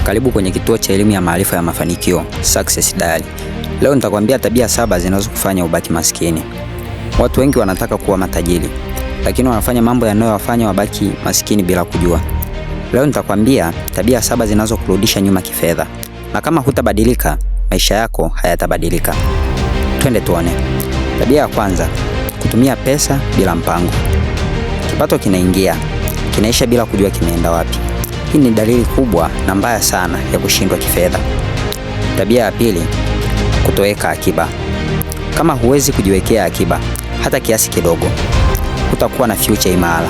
Karibu kwenye kituo cha elimu ya maarifa ya mafanikio, Success Diary. Leo nitakwambia tabia 7 zinazokufanya ubaki maskini. Watu wengi wanataka kuwa matajiri, lakini wanafanya mambo yanayowafanya wabaki maskini bila kujua. Leo nitakwambia tabia 7 zinazokurudisha nyuma kifedha. Na kama hutabadilika, maisha yako hayatabadilika. Twende tuone. Tabia ya kwanza, kutumia pesa bila mpango. Kipato kinaingia, kinaisha bila kujua kimeenda wapi. Hii ni dalili kubwa na mbaya sana ya kushindwa kifedha. Tabia ya pili, kutoweka akiba. Kama huwezi kujiwekea akiba hata kiasi kidogo, hutakuwa na future imara.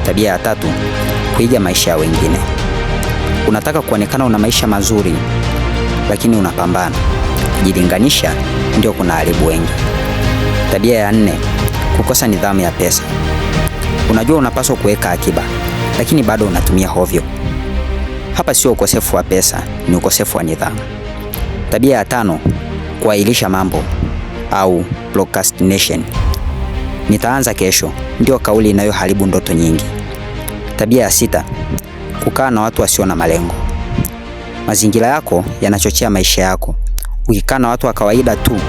Tabia ya tatu, kuiga maisha ya wengine. Unataka kuonekana una maisha mazuri, lakini unapambana. Kujilinganisha ndio kunaharibu wengi. Tabia ya 4, kukosa nidhamu ya pesa. Unajua unapaswa kuweka akiba, lakini bado unatumia hovyo. Hapa sio ukosefu wa pesa, ni ukosefu wa nidhamu. Tabia ya 5, kuahirisha mambo au procrastination. Nitaanza kesho, ndio kauli inayoharibu ndoto nyingi. Tabia ya 6, kukaa na watu wasio na malengo. Mazingira yako yanachochea maisha yako. Ukikaa na watu wa kawaida tu,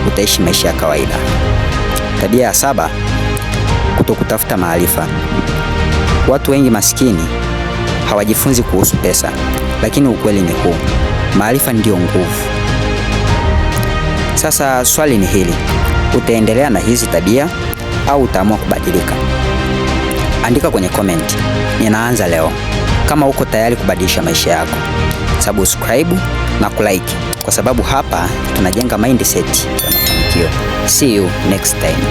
utaishi maisha ya kawaida. Tabia ya 7, kutokutafuta maarifa. Watu wengi maskini hawajifunzi kuhusu pesa, lakini ukweli ni huu: maarifa ndio nguvu. Sasa swali ni hili: utaendelea na hizi tabia au utaamua kubadilika? Andika kwenye comment. Ninaanza leo. Kama uko tayari kubadilisha maisha yako, subscribe na kulike, kwa sababu hapa tunajenga mindset ya mafanikio. See you next time.